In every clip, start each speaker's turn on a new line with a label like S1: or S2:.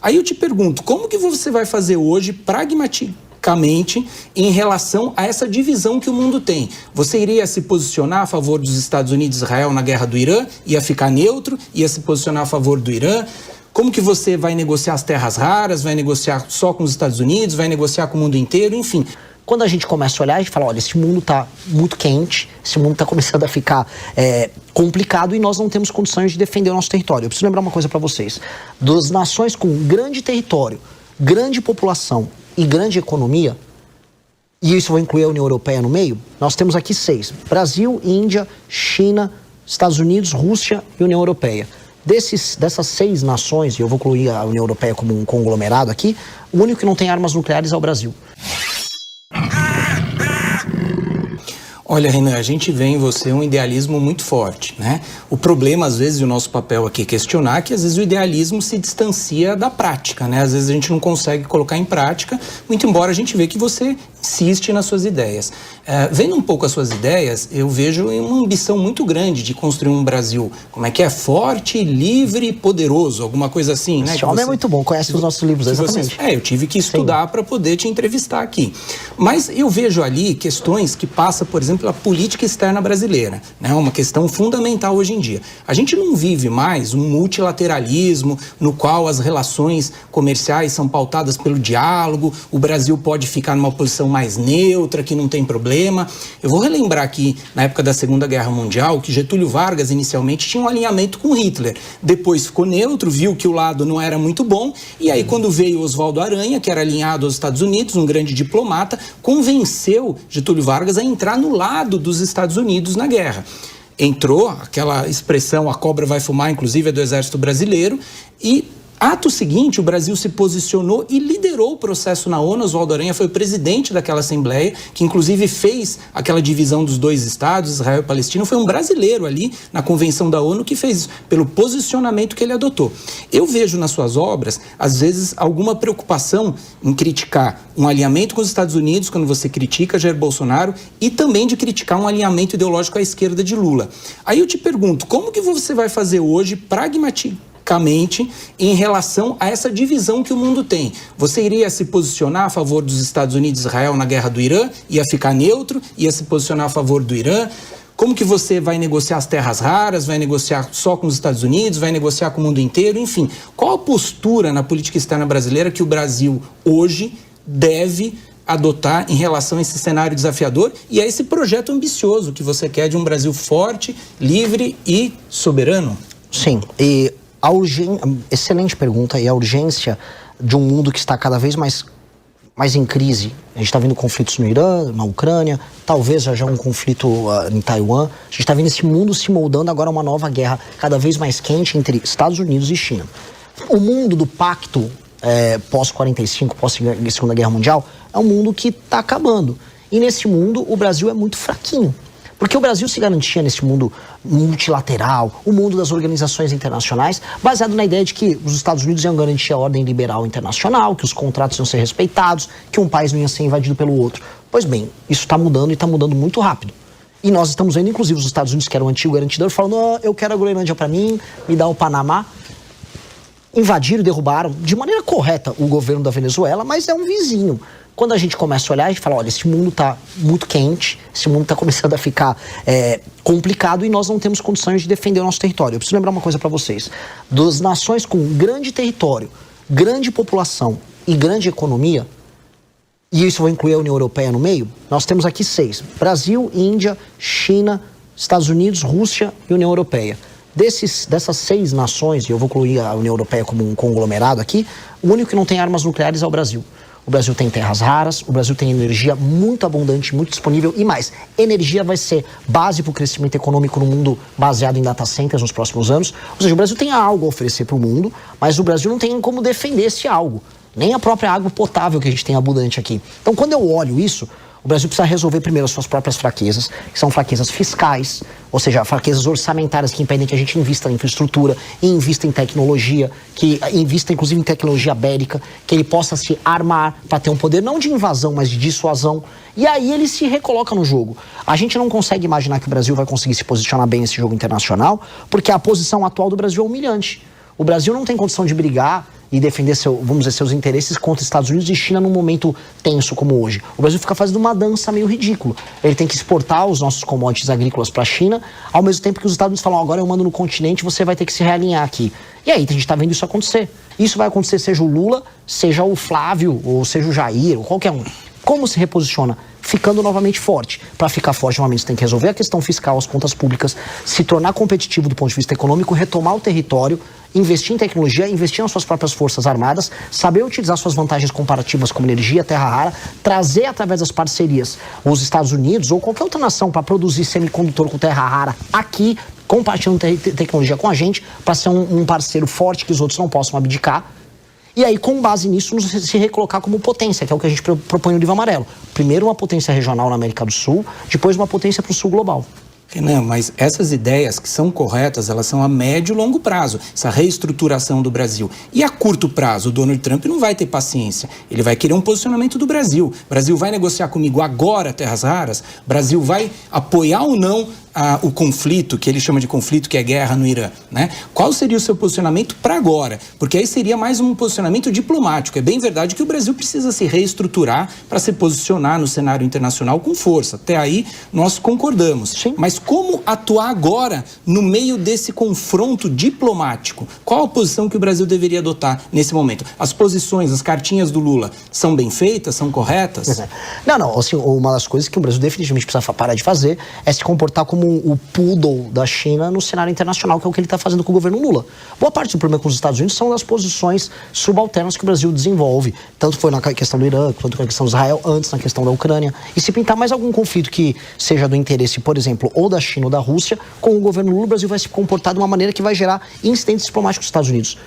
S1: Aí eu te pergunto, como que você vai fazer hoje, pragmaticamente, em relação a essa divisão que o mundo tem? Você iria se posicionar a favor dos Estados Unidos e Israel na guerra do Irã? Ia ficar neutro? Ia se posicionar a favor do Irã? Como que você vai negociar as terras raras? Vai negociar só com os Estados Unidos? Vai negociar com o mundo inteiro? Enfim.
S2: Quando a gente começa a olhar, a gente fala, olha, esse mundo está muito quente, esse mundo está começando a ficar complicado e nós não temos condições de defender o nosso território. Eu preciso lembrar uma coisa para vocês. Das nações com grande território, grande população e grande economia, e isso vai incluir a União Europeia no meio, nós temos aqui 6. Brasil, Índia, China, Estados Unidos, Rússia e União Europeia. Dessas 6 nações, e eu vou incluir a União Europeia como um conglomerado aqui, o único que não tem armas nucleares é o Brasil.
S1: Olha, Renan, a gente vê em você um idealismo muito forte, né? O problema, às vezes, e o nosso papel aqui é questionar, que às vezes o idealismo se distancia da prática, né? Às vezes a gente não consegue colocar em prática, muito embora a gente vê que você insiste nas suas ideias. Vendo um pouco as suas ideias, eu vejo uma ambição muito grande de construir um Brasil, como é que é? Forte, livre e poderoso, alguma coisa assim, né?
S2: Esse homem é muito bom, conhece os nossos livros, exatamente.
S1: Eu tive que estudar para poder te entrevistar aqui. Mas eu vejo ali questões que passam, por exemplo, a política externa brasileira, né? Uma questão fundamental hoje em dia. A gente não vive mais um multilateralismo no qual as relações comerciais são pautadas pelo diálogo, o Brasil pode ficar numa posição mais neutra, que não tem problema. Eu vou relembrar aqui, na época da Segunda Guerra Mundial, que Getúlio Vargas inicialmente tinha um alinhamento com Hitler. Depois ficou neutro, viu que o lado não era muito bom, e aí quando veio Oswaldo Aranha, que era alinhado aos Estados Unidos, um grande diplomata, convenceu Getúlio Vargas a entrar no lado dos Estados Unidos na guerra. Entrou, aquela expressão, a cobra vai fumar, inclusive é do Exército Brasileiro, e ato seguinte, o Brasil se posicionou e liderou o processo na ONU. Oswaldo Aranha foi o presidente daquela Assembleia, que inclusive fez aquela divisão dos 2 estados, Israel e Palestina. Foi um brasileiro ali na Convenção da ONU que fez isso, pelo posicionamento que ele adotou. Eu vejo nas suas obras, às vezes, alguma preocupação em criticar um alinhamento com os Estados Unidos, quando você critica Jair Bolsonaro, e também de criticar um alinhamento ideológico à esquerda de Lula. Aí eu te pergunto, como que você vai fazer hoje, pragmaticamente, em relação a essa divisão que o mundo tem? Você iria se posicionar a favor dos Estados Unidos e Israel na guerra do Irã? Ia ficar neutro? Ia se posicionar a favor do Irã? Como que você vai negociar as terras raras? Vai negociar só com os Estados Unidos? Vai negociar com o mundo inteiro? Enfim, qual a postura na política externa brasileira que o Brasil hoje deve adotar em relação a esse cenário desafiador e a esse projeto ambicioso que você quer de um Brasil forte, livre e soberano?
S2: Sim, e excelente pergunta, e a urgência de um mundo que está cada vez mais em crise. A gente está vendo conflitos no Irã, na Ucrânia, talvez já um conflito em Taiwan. A gente está vendo esse mundo se moldando agora a uma nova guerra cada vez mais quente entre Estados Unidos e China. O mundo do pacto pós-45, pós-Segunda Guerra Mundial, é um mundo que está acabando. E nesse mundo o Brasil é muito fraquinho. Porque o Brasil se garantia nesse mundo multilateral, o mundo das organizações internacionais, baseado na ideia de que os Estados Unidos iam garantir a ordem liberal internacional, que os contratos iam ser respeitados, que um país não ia ser invadido pelo outro. Pois bem, isso está mudando e está mudando muito rápido. E nós estamos vendo, inclusive, os Estados Unidos, que era o antigo garantidor, falando, eu quero a Groenlândia para mim, me dá o Panamá. Invadiram e derrubaram, de maneira correta, o governo da Venezuela, mas é um vizinho. Quando a gente começa a olhar, a gente fala, olha, esse mundo está muito quente, esse mundo está começando a ficar complicado e nós não temos condições de defender o nosso território. Eu preciso lembrar uma coisa para vocês. Das nações com grande território, grande população e grande economia, e isso vai incluir a União Europeia no meio, nós temos aqui 6. Brasil, Índia, China, Estados Unidos, Rússia e União Europeia. Dessas 6 nações, e eu vou incluir a União Europeia como um conglomerado aqui, o único que não tem armas nucleares é o Brasil. O Brasil tem terras raras, o Brasil tem energia muito abundante, muito disponível e mais. Energia vai ser base para o crescimento econômico no mundo baseado em data centers nos próximos anos. Ou seja, o Brasil tem algo a oferecer para o mundo, mas o Brasil não tem como defender esse algo. Nem a própria água potável que a gente tem abundante aqui. Então, quando eu olho isso, o Brasil precisa resolver primeiro as suas próprias fraquezas, que são fraquezas fiscais, ou seja, fraquezas orçamentárias que impedem que a gente invista em infraestrutura, invista em tecnologia, que invista inclusive em tecnologia bélica, que ele possa se armar para ter um poder não de invasão, mas de dissuasão. E aí ele se recoloca no jogo. A gente não consegue imaginar que o Brasil vai conseguir se posicionar bem nesse jogo internacional, porque a posição atual do Brasil é humilhante. O Brasil não tem condição de brigar e defender vamos dizer, seus interesses contra Estados Unidos e China num momento tenso como hoje. O Brasil fica fazendo uma dança meio ridícula. Ele tem que exportar os nossos commodities agrícolas para a China, ao mesmo tempo que os Estados Unidos falam, agora eu mando no continente, você vai ter que se realinhar aqui. E aí a gente está vendo isso acontecer. Isso vai acontecer seja o Lula, seja o Flávio, ou seja o Jair, ou qualquer um. Como se reposiciona? Ficando novamente forte. Para ficar forte, novamente, você tem que resolver a questão fiscal, as contas públicas, se tornar competitivo do ponto de vista econômico, retomar o território, investir em tecnologia, investir nas suas próprias forças armadas, saber utilizar suas vantagens comparativas como energia, terra rara, trazer através das parcerias os Estados Unidos ou qualquer outra nação para produzir semicondutor com terra rara aqui, compartilhando tecnologia com a gente, para ser um parceiro forte que os outros não possam abdicar. E aí, com base nisso, se recolocar como potência, que é o que a gente propõe no Livro Amarelo. Primeiro uma potência regional na América do Sul, depois uma potência para o Sul global.
S1: Renan, mas essas ideias que são corretas, elas são a médio e longo prazo, essa reestruturação do Brasil. E a curto prazo, o Donald Trump não vai ter paciência. Ele vai querer um posicionamento do Brasil. O Brasil vai negociar comigo agora terras raras? O Brasil vai apoiar ou não o conflito, que ele chama de conflito, que é guerra no Irã, né? Qual seria o seu posicionamento para agora? Porque aí seria mais um posicionamento diplomático. É bem verdade que o Brasil precisa se reestruturar para se posicionar no cenário internacional com força. Até aí nós concordamos.
S2: Sim.
S1: Mas como atuar agora no meio desse confronto diplomático? Qual a posição que o Brasil deveria adotar nesse momento? As posições, as cartinhas do Lula são bem feitas, são corretas?
S2: Não, assim, uma das coisas que o Brasil definitivamente precisa parar de fazer é se comportar como o poodle da China no cenário internacional, que é o que ele está fazendo com o governo Lula. Boa parte do problema com os Estados Unidos são as posições subalternas que o Brasil desenvolve. Tanto foi na questão do Irã, quanto na questão de Israel, antes na questão da Ucrânia. E se pintar mais algum conflito que seja do interesse, por exemplo, ou da China ou da Rússia, com o governo Lula, o Brasil vai se comportar de uma maneira que vai gerar incidentes diplomáticos dos Estados Unidos.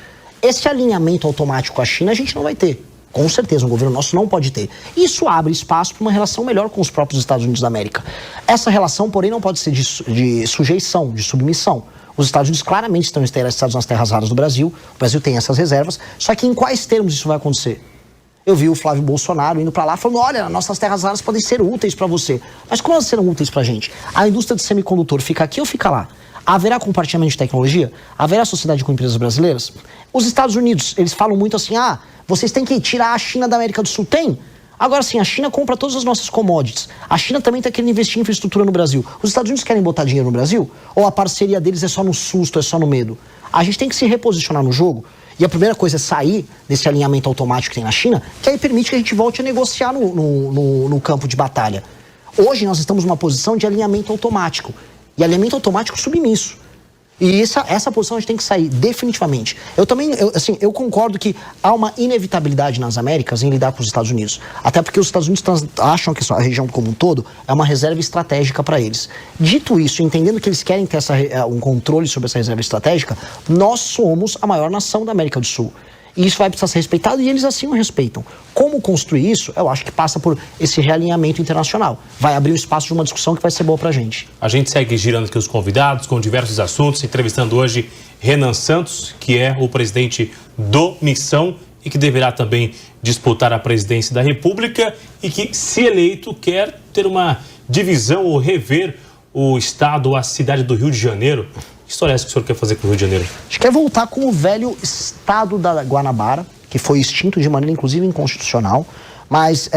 S2: Esse alinhamento automático com a China a gente não vai ter. Com certeza, um governo nosso não pode ter. Isso abre espaço para uma relação melhor com os próprios Estados Unidos da América. Essa relação, porém, não pode ser de sujeição, de submissão. Os Estados Unidos claramente estão interessados nas terras raras do Brasil. O Brasil tem essas reservas. Só que em quais termos isso vai acontecer? Eu vi o Flávio Bolsonaro indo para lá falando, olha, nossas terras raras podem ser úteis para você. Mas como elas serão úteis para a gente? A indústria de semicondutor fica aqui ou fica lá? Haverá compartilhamento de tecnologia? Haverá sociedade com empresas brasileiras? Os Estados Unidos, eles falam muito assim, vocês têm que tirar a China da América do Sul. Tem? Agora sim, a China compra todas as nossas commodities. A China também está querendo investir em infraestrutura no Brasil. Os Estados Unidos querem botar dinheiro no Brasil? Ou a parceria deles é só no susto, é só no medo? A gente tem que se reposicionar no jogo. E a primeira coisa é sair desse alinhamento automático que tem na China, que aí permite que a gente volte a negociar no campo de batalha. Hoje nós estamos numa posição de alinhamento automático. E alinhamento automático submisso. E essa posição a gente tem que sair definitivamente. Eu concordo que há uma inevitabilidade nas Américas em lidar com os Estados Unidos. Até porque os Estados Unidos acham que a região como um todo é uma reserva estratégica para eles. Dito isso, entendendo que eles querem ter um controle sobre essa reserva estratégica, nós somos a maior nação da América do Sul. E isso vai precisar ser respeitado e eles assim o respeitam. Como construir isso? Eu acho que passa por esse realinhamento internacional. Vai abrir o espaço de uma discussão que vai ser boa pra gente.
S3: A gente segue girando aqui os convidados com diversos assuntos, entrevistando hoje Renan Santos, que é o presidente do Missão e que deverá também disputar a presidência da República e que, se eleito, quer ter uma divisão ou rever o estado ou a cidade do Rio de Janeiro. Que história é essa que o senhor quer fazer com o Rio de Janeiro?
S2: A gente quer voltar com o velho estado da Guanabara, que foi extinto de maneira inclusive inconstitucional, mas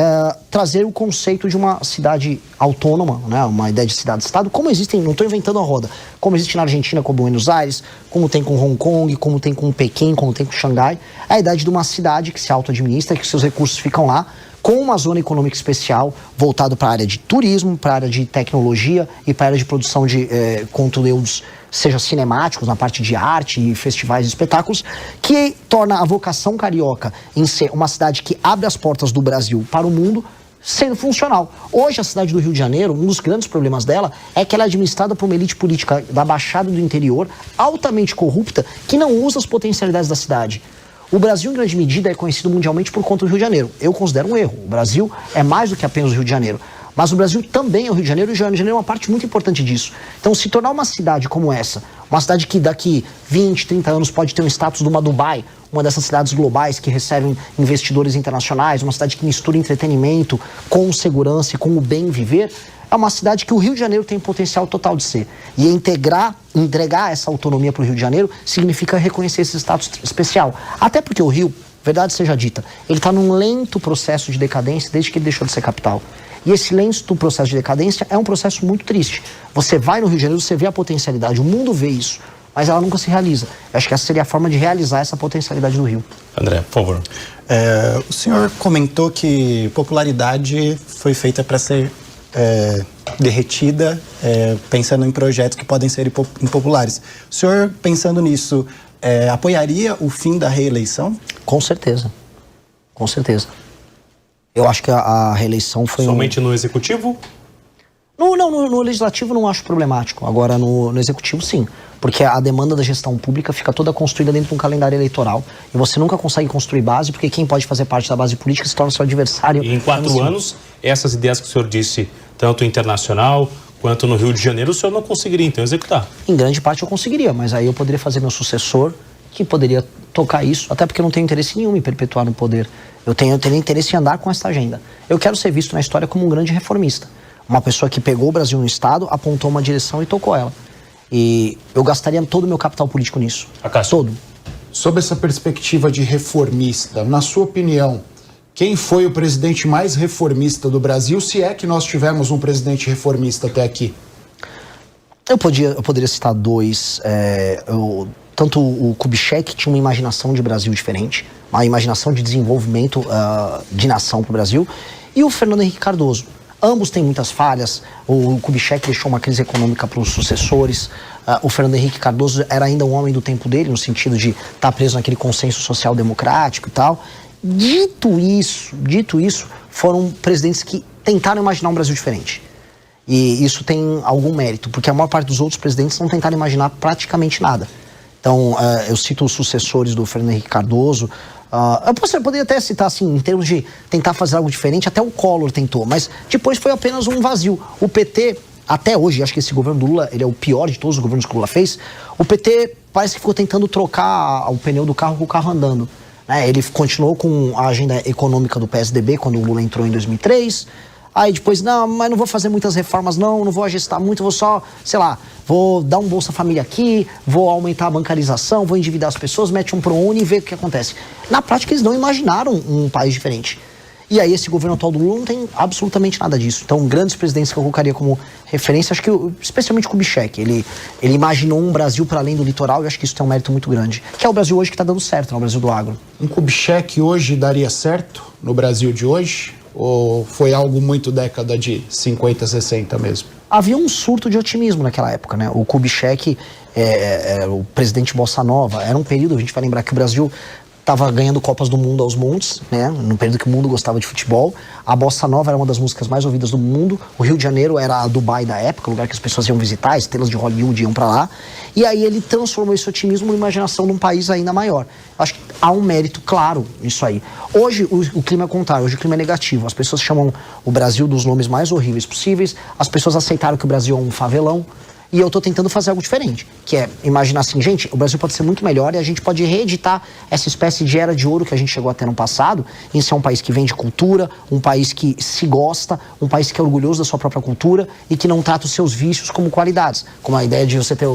S2: trazer o conceito de uma cidade autônoma, né? Uma ideia de cidade-estado, como existem, não estou inventando a roda, como existe na Argentina com Buenos Aires, como tem com Hong Kong, como tem com Pequim, como tem com Xangai, é a ideia de uma cidade que se auto-administra, que seus recursos ficam lá, com uma zona econômica especial voltado para a área de turismo, para a área de tecnologia e para a área de produção de conteúdos, seja cinemáticos, na parte de arte e festivais e espetáculos, que torna a vocação carioca em ser uma cidade que abre as portas do Brasil para o mundo, sendo funcional. Hoje, a cidade do Rio de Janeiro, um dos grandes problemas dela é que ela é administrada por uma elite política da Baixada do interior, altamente corrupta, que não usa as potencialidades da cidade. O Brasil, em grande medida, é conhecido mundialmente por conta do Rio de Janeiro. Eu considero um erro. O Brasil é mais do que apenas o Rio de Janeiro. Mas o Brasil também é o Rio de Janeiro, e o Rio de Janeiro é uma parte muito importante disso. Então, se tornar uma cidade como essa, uma cidade que daqui 20, 30 anos pode ter um status de uma Dubai, uma dessas cidades globais que recebem investidores internacionais, uma cidade que mistura entretenimento com segurança e com o bem viver, é uma cidade que o Rio de Janeiro tem potencial total de ser. E entregar essa autonomia para o Rio de Janeiro significa reconhecer esse status especial. Até porque o Rio verdade seja dita, ele está num lento processo de decadência desde que ele deixou de ser capital. E esse lento processo de decadência é um processo muito triste. Você vai no Rio de Janeiro, você vê a potencialidade, o mundo vê isso, mas ela nunca se realiza. Eu acho que essa seria a forma de realizar essa potencialidade do Rio.
S3: André, por favor.
S4: O senhor comentou que popularidade foi feita para ser derretida, pensando em projetos que podem ser impopulares. O senhor, pensando nisso, apoiaria o fim da reeleição?
S2: Com certeza. Com certeza. Eu acho que a reeleição foi
S3: Somente no Executivo?
S2: No Legislativo não acho problemático. Agora, no Executivo, sim. Porque a demanda da gestão pública fica toda construída dentro de um calendário eleitoral. E você nunca consegue construir base, porque quem pode fazer parte da base política se torna seu adversário.
S3: E em 4 anos, essas ideias que o senhor disse, tanto internacional quanto no Rio de Janeiro, o senhor não conseguiria, então, executar?
S2: Em grande parte eu conseguiria, mas aí eu poderia fazer meu sucessor, que poderia tocar isso, até porque eu não tenho interesse nenhum em perpetuar no poder. Eu teria interesse em andar com essa agenda. Eu quero ser visto na história como um grande reformista. Uma pessoa que pegou o Brasil no Estado, apontou uma direção e tocou ela. E eu gastaria todo o meu capital político nisso. Todo.
S5: Sob essa perspectiva de reformista, na sua opinião, quem foi o presidente mais reformista do Brasil, se é que nós tivemos um presidente reformista até aqui?
S2: Eu poderia citar dois. Tanto o Kubitschek tinha uma imaginação de Brasil diferente, uma imaginação de desenvolvimento de nação para o Brasil, e o Fernando Henrique Cardoso. Ambos têm muitas falhas. O Kubitschek deixou uma crise econômica para os sucessores. O Fernando Henrique Cardoso era ainda um homem do tempo dele, no sentido de estar preso naquele consenso social democrático e tal. Dito isso, foram presidentes que tentaram imaginar um Brasil diferente. E isso tem algum mérito, porque a maior parte dos outros presidentes não tentaram imaginar praticamente nada. Então, eu cito os sucessores do Fernando Henrique Cardoso. Eu poderia até citar, assim, em termos de tentar fazer algo diferente, até o Collor tentou, mas depois foi apenas um vazio. O PT, até hoje, acho que esse governo do Lula, ele é o pior de todos os governos que o Lula fez, o PT parece que ficou tentando trocar o pneu do carro com o carro andando. Ele continuou com a agenda econômica do PSDB, quando o Lula entrou em 2003, aí depois, mas não vou fazer muitas reformas não vou agestar muito, vou só, sei lá, vou dar um Bolsa Família aqui, vou aumentar a bancarização, vou endividar as pessoas, mete um ProUni e vê o que acontece. Na prática, eles não imaginaram um país diferente. E aí, esse governo atual do Lula não tem absolutamente nada disso. Então, grandes presidentes que eu colocaria como referência, acho que especialmente o Kubitschek, ele imaginou um Brasil para além do litoral, e acho que isso tem um mérito muito grande. Que é o Brasil hoje que está dando certo, o Brasil do agro.
S5: Um Kubitschek hoje daria certo no Brasil de hoje? Ou foi algo muito década de 50, 60 mesmo?
S2: Havia um surto de otimismo naquela época, né? O Kubitschek, o presidente Bossa Nova, era um período, a gente vai lembrar que o Brasil estava ganhando Copas do Mundo aos montes, né? No período que o mundo gostava de futebol. A Bossa Nova era uma das músicas mais ouvidas do mundo. O Rio de Janeiro era a Dubai da época, o lugar que as pessoas iam visitar, estrelas de Hollywood iam para lá. E aí ele transformou esse otimismo numa imaginação de um país ainda maior. Acho que há um mérito claro nisso aí. Hoje o clima é contrário, hoje o clima é negativo. As pessoas chamam o Brasil dos nomes mais horríveis possíveis. As pessoas aceitaram que o Brasil é um favelão. E eu tô tentando fazer algo diferente, que é imaginar assim, gente, o Brasil pode ser muito melhor e a gente pode reeditar essa espécie de era de ouro que a gente chegou a ter no passado, em ser um país que vende cultura, um país que se gosta, um país que é orgulhoso da sua própria cultura e que não trata os seus vícios como qualidades. Como a ideia de você ter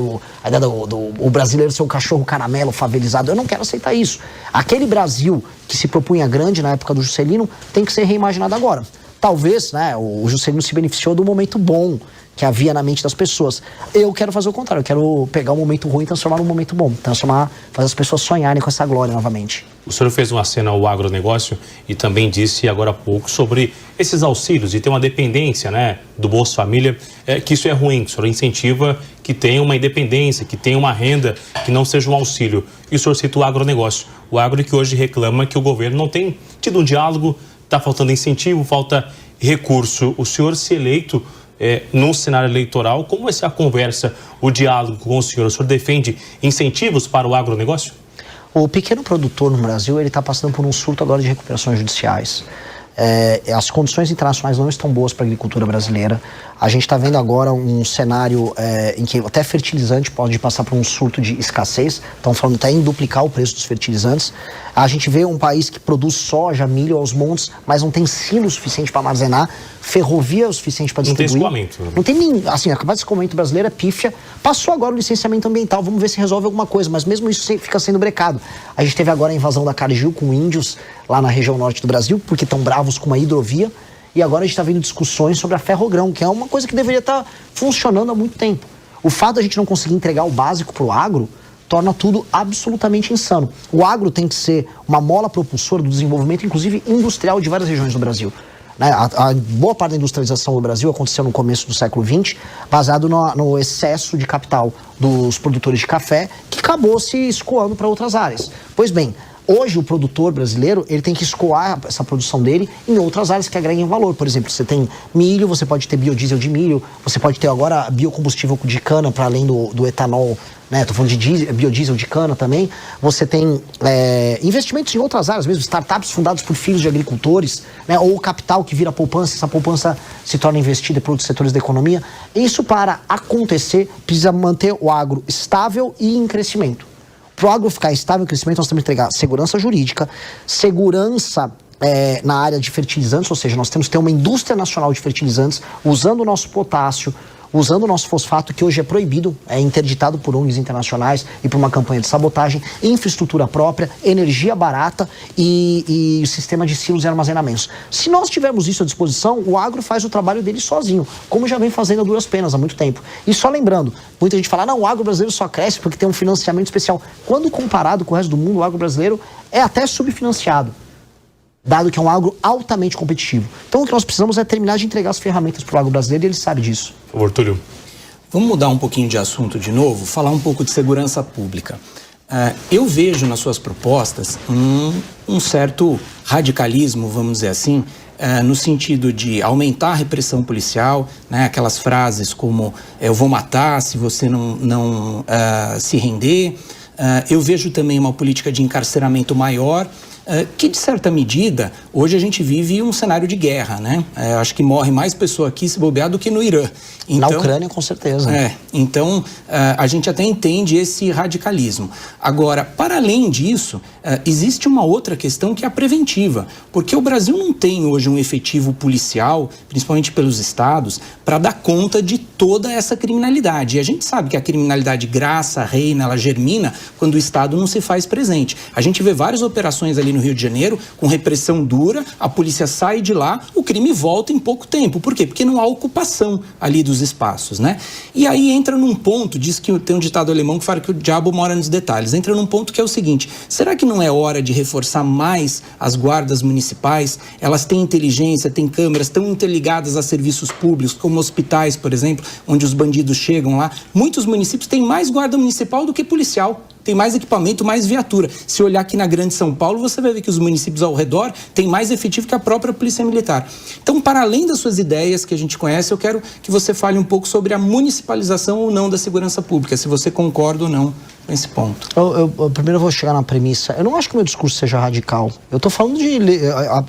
S2: a ideia do brasileiro ser um cachorro caramelo favelizado. Eu não quero aceitar isso. Aquele Brasil que se propunha grande na época do Juscelino tem que ser reimaginado agora. Talvez, né, o Juscelino se beneficiou do momento bom que havia na mente das pessoas. Eu quero fazer o contrário, eu quero pegar um momento ruim e transformar num momento bom. Fazer as pessoas sonharem com essa glória novamente.
S3: O senhor fez uma cena ao agronegócio e também disse agora há pouco sobre esses auxílios, de ter uma dependência, né, do Bolsa Família, que isso é ruim, que o senhor incentiva que tenha uma independência, que tenha uma renda, que não seja um auxílio. E o senhor cita o agronegócio, o agro que hoje reclama que o governo não tem tido um diálogo, está faltando incentivo, falta recurso. O senhor se eleito num cenário eleitoral, como vai ser a conversa, o diálogo com o senhor? O senhor defende incentivos para o agronegócio?
S2: O pequeno produtor no Brasil, ele está passando por um surto agora de recuperações judiciais. As condições internacionais não estão boas para a agricultura brasileira. A gente está vendo agora um cenário em que até fertilizante pode passar por um surto de escassez. Estão falando até em duplicar o preço dos fertilizantes. A gente vê um país que produz soja, milho aos montes, mas não tem silo suficiente para armazenar, ferrovia o suficiente para distribuir.
S3: Não tem escoamento.
S2: Não tem nem, assim, a capacidade de escoamento brasileira é pífia. Passou agora o licenciamento ambiental, vamos ver se resolve alguma coisa, mas mesmo isso fica sendo brecado. A gente teve agora a invasão da Cargill com índios lá na região norte do Brasil, porque estão bravos com uma hidrovia, e agora a gente está vendo discussões sobre a ferrogrão, que é uma coisa que deveria estar funcionando há muito tempo. O fato de a gente não conseguir entregar o básico para o agro torna tudo absolutamente insano. O agro tem que ser uma mola propulsora do desenvolvimento, inclusive industrial, de várias regiões do Brasil. A boa parte da industrialização do Brasil aconteceu no começo do século XX, baseado no excesso de capital dos produtores de café, que acabou se escoando para outras áreas. Pois bem, hoje o produtor brasileiro ele tem que escoar essa produção dele em outras áreas que agreguem valor. Por exemplo, você tem milho, você pode ter biodiesel de milho, você pode ter agora biocombustível de cana para além do etanol, né? Estou falando de biodiesel de cana também. Você tem investimentos em outras áreas mesmo, startups fundadas por filhos de agricultores, né? Ou capital que vira poupança, essa poupança se torna investida por outros setores da economia. Isso, para acontecer, precisa manter o agro estável e em crescimento. Para o agro ficar estável em crescimento, nós temos que entregar segurança jurídica, segurança na área de fertilizantes, ou seja, nós temos que ter uma indústria nacional de fertilizantes usando o nosso potássio, usando o nosso fosfato, que hoje é proibido, é interditado por ONGs internacionais e por uma campanha de sabotagem, infraestrutura própria, energia barata e o sistema de silos e armazenamentos. Se nós tivermos isso à disposição, o agro faz o trabalho dele sozinho, como já vem fazendo a duras penas há muito tempo. E só lembrando, muita gente fala, não, o agro brasileiro só cresce porque tem um financiamento especial. Quando comparado com o resto do mundo, o agro brasileiro é até subfinanciado, dado que é um agro altamente competitivo. Então o que nós precisamos é terminar de entregar as ferramentas para o agro brasileiro, e ele sabe disso.
S3: Por favor, Túlio.
S1: Vamos mudar um pouquinho de assunto de novo, falar um pouco de segurança pública. Eu vejo nas suas propostas um certo radicalismo, vamos dizer assim, no sentido de aumentar a repressão policial, né, aquelas frases como eu vou matar se você não se render. Eu vejo também uma política de encarceramento maior, que, de certa medida, hoje a gente vive um cenário de guerra, né? Acho que morre mais pessoa aqui se bobear do que no Irã.
S2: Então, na Ucrânia, com certeza.
S1: Então, a gente até entende esse radicalismo. Agora, para além disso, existe uma outra questão que é a preventiva, porque o Brasil não tem hoje um efetivo policial, principalmente pelos estados, para dar conta de toda essa criminalidade. E a gente sabe que a criminalidade graça, reina, ela germina quando o Estado não se faz presente. A gente vê várias operações ali no Rio de Janeiro, com repressão dura, a polícia sai de lá, o crime volta em pouco tempo. Por quê? Porque não há ocupação ali dos espaços, né? E aí entra num ponto, diz que tem um ditado alemão que fala que o diabo mora nos detalhes, entra num ponto que é o seguinte, será que não é hora de reforçar mais as guardas municipais? Elas têm inteligência, têm câmeras, estão interligadas a serviços públicos, como hospitais, por exemplo, onde os bandidos chegam lá. Muitos municípios têm mais guarda municipal do que policial. Tem mais equipamento, mais viatura. Se olhar aqui na Grande São Paulo, você vai ver que os municípios ao redor têm mais efetivo que a própria Polícia Militar. Então, para além das suas ideias que a gente conhece, eu quero que você fale um pouco sobre a municipalização ou não da segurança pública, se você concorda ou não com esse ponto.
S2: Eu primeiro vou chegar na premissa. Eu não acho que o meu discurso seja radical. Eu estou falando de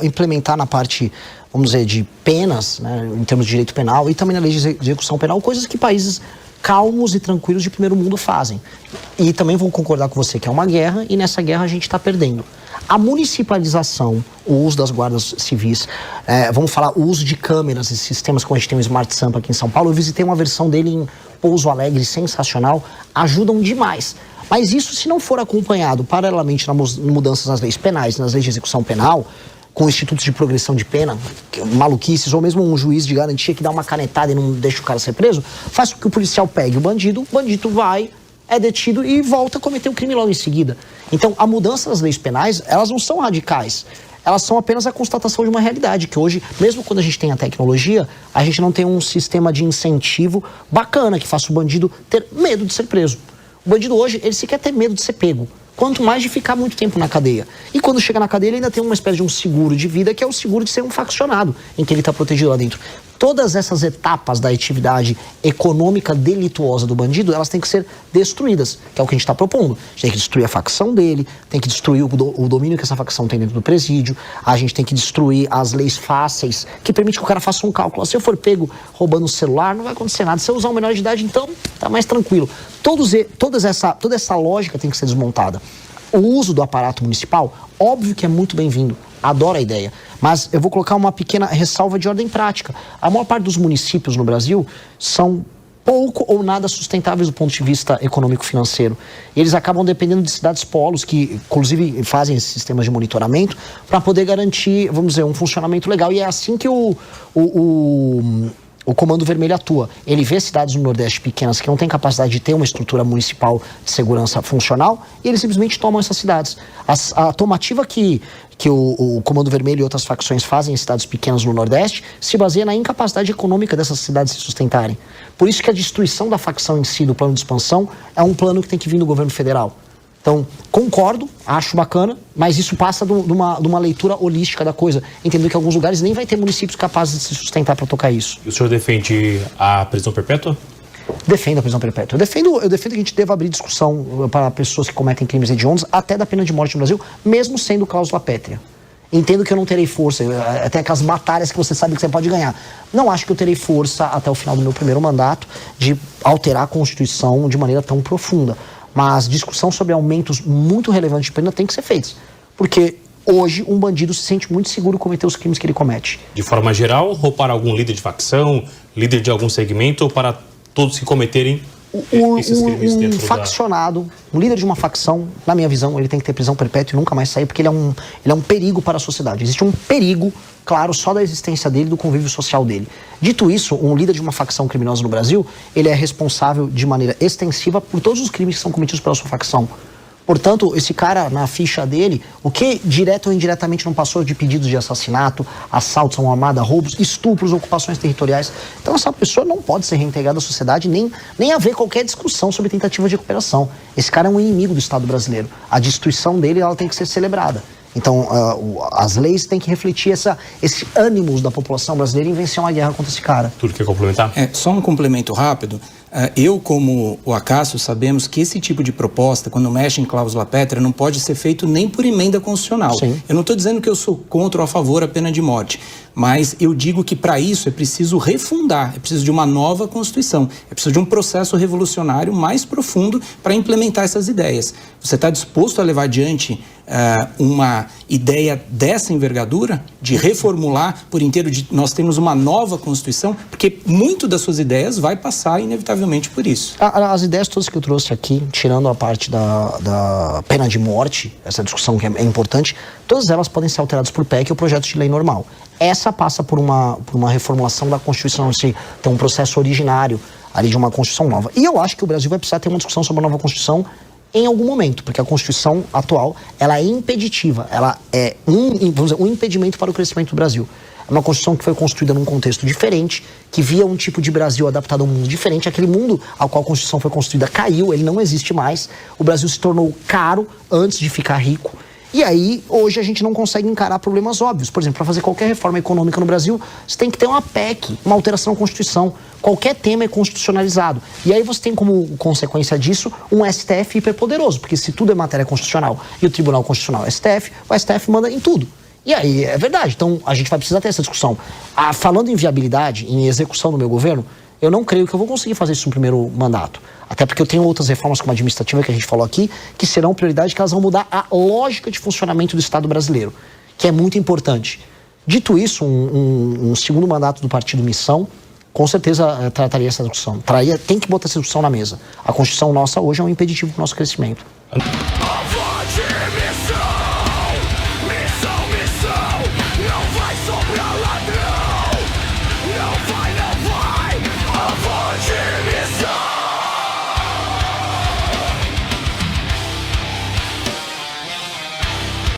S2: implementar na parte, vamos dizer, de penas, né, em termos de direito penal, e também na lei de execução penal, coisas que países calmos e tranquilos de primeiro mundo fazem. E também vou concordar com você que é uma guerra, e nessa guerra a gente está perdendo. A municipalização, o uso das guardas civis, vamos falar, o uso de câmeras e sistemas, como a gente tem o Smart Sampa aqui em São Paulo, eu visitei uma versão dele em Pouso Alegre, sensacional, ajudam demais. Mas isso, se não for acompanhado paralelamente nas mudanças nas leis penais, nas leis de execução penal, com institutos de progressão de pena, maluquices, ou mesmo um juiz de garantia que dá uma canetada e não deixa o cara ser preso, faz com que o policial pegue o bandido vai, é detido e volta a cometer o crime logo em seguida. Então, a mudança das leis penais, elas não são radicais. Elas são apenas a constatação de uma realidade, que hoje, mesmo quando a gente tem a tecnologia, a gente não tem um sistema de incentivo bacana que faça o bandido ter medo de ser preso. O bandido hoje, ele sequer tem medo de ser pego. Quanto mais de ficar muito tempo na cadeia. E quando chega na cadeia, ele ainda tem uma espécie de um seguro de vida, que é o seguro de ser um faccionado, em que ele está protegido lá dentro. todas essas etapas da atividade econômica delituosa do bandido, elas têm que ser destruídas, que é o que a gente está propondo. A gente tem que destruir a facção dele, tem que destruir o domínio que essa facção tem dentro do presídio, a gente tem que destruir as leis fáceis, que permite que o cara faça um cálculo. Se eu for pego roubando o celular, não vai acontecer nada. Se eu usar um menor de idade, então tá mais tranquilo. Toda essa lógica tem que ser desmontada. O uso do aparato municipal, óbvio que é muito bem-vindo. Adoro a ideia. Mas eu vou colocar uma pequena ressalva de ordem prática. A maior parte dos municípios no Brasil são pouco ou nada sustentáveis do ponto de vista econômico-financeiro. E eles acabam dependendo de cidades polos, que inclusive fazem esses sistemas de monitoramento, para poder garantir, vamos dizer, um funcionamento legal. E é assim que o Comando Vermelho atua. Ele vê cidades no Nordeste pequenas que não têm capacidade de ter uma estrutura municipal de segurança funcional e eles simplesmente tomam essas cidades. A tomativa que o Comando Vermelho e outras facções fazem em cidades pequenas no Nordeste se baseia na incapacidade econômica dessas cidades se sustentarem. Por isso que a destruição da facção em si, do plano de expansão, é um plano que tem que vir do governo federal. Então, concordo, acho bacana, mas isso passa de uma leitura holística da coisa. Entendendo que em alguns lugares nem vai ter municípios capazes de se sustentar para tocar isso.
S3: E o senhor defende a prisão perpétua?
S2: Defendo a prisão perpétua. Eu defendo que a gente deva abrir discussão para pessoas que cometem crimes hediondos até da pena de morte no Brasil, mesmo sendo cláusula pétrea. Entendo que eu não terei força, até aquelas batalhas que você sabe que você pode ganhar. Não acho que eu terei força até o final do meu primeiro mandato de alterar a Constituição de maneira tão profunda. Mas discussão sobre aumentos muito relevantes de pena tem que ser feita. Porque hoje um bandido se sente muito seguro cometer os crimes que ele comete.
S3: De forma geral, ou para algum líder de facção, líder de algum segmento, ou para todos que cometerem esses crimes dentro
S2: faccionado, um líder de uma facção, na minha visão, ele tem que ter prisão perpétua e nunca mais sair, porque ele é um perigo para a sociedade. Existe um perigo, claro, só da existência dele, do convívio social dele. Dito isso, um líder de uma facção criminosa no Brasil, ele é responsável de maneira extensiva por todos os crimes que são cometidos pela sua facção. Portanto, esse cara, na ficha dele, o que direto ou indiretamente não passou de pedidos de assassinato, assaltos a uma armada, roubos, estupros, ocupações territoriais. Então essa pessoa não pode ser reintegrada à sociedade, nem haver qualquer discussão sobre tentativa de recuperação. Esse cara é um inimigo do Estado brasileiro. A destruição dele, ela tem que ser celebrada. Então, as leis têm que refletir esse ânimo da população brasileira em vencer uma guerra contra esse cara.
S3: Tudo quer complementar?
S1: Só um complemento rápido. Eu, como o Acácio, sabemos que esse tipo de proposta, quando mexe em cláusula pétrea, não pode ser feito nem por emenda constitucional.
S2: Sim.
S1: Eu não estou dizendo que eu sou contra ou a favor da pena de morte, mas eu digo que para isso é preciso refundar, é preciso de uma nova Constituição, é preciso de um processo revolucionário mais profundo para implementar essas ideias. Você está disposto a levar adiante uma ideia dessa envergadura, de reformular por inteiro, nós temos uma nova Constituição, porque muito das suas ideias vai passar inevitavelmente por isso.
S2: As ideias todas que eu trouxe aqui, tirando a parte da pena de morte, essa discussão que é importante, todas elas podem ser alteradas por PEC ou projeto de lei normal. Essa passa por uma reformulação da Constituição, se tem um processo originário ali de uma Constituição nova. E eu acho que o Brasil vai precisar ter uma discussão sobre a nova Constituição em algum momento, porque a Constituição atual, ela é impeditiva, ela é um impedimento para o crescimento do Brasil. É uma Constituição que foi construída num contexto diferente, que via um tipo de Brasil adaptado a um mundo diferente. Aquele mundo ao qual a Constituição foi construída caiu, ele não existe mais. O Brasil se tornou caro antes de ficar rico. E aí, hoje, a gente não consegue encarar problemas óbvios. Por exemplo, para fazer qualquer reforma econômica no Brasil, você tem que ter uma PEC, uma alteração à Constituição. Qualquer tema é constitucionalizado. E aí você tem como consequência disso um STF hiperpoderoso, porque se tudo é matéria constitucional e o Tribunal Constitucional é STF, o STF manda em tudo. E aí, é verdade. Então, a gente vai precisar ter essa discussão. Falando em viabilidade, em execução do meu governo, eu não creio que eu vou conseguir fazer isso no primeiro mandato. Até porque eu tenho outras reformas como a administrativa que a gente falou aqui, que serão prioridade, que elas vão mudar a lógica de funcionamento do Estado brasileiro, que é muito importante. Dito isso, um segundo mandato do Partido Missão, com certeza trataria essa discussão. Tem que botar essa discussão na mesa. A Constituição nossa hoje é um impeditivo para o nosso crescimento.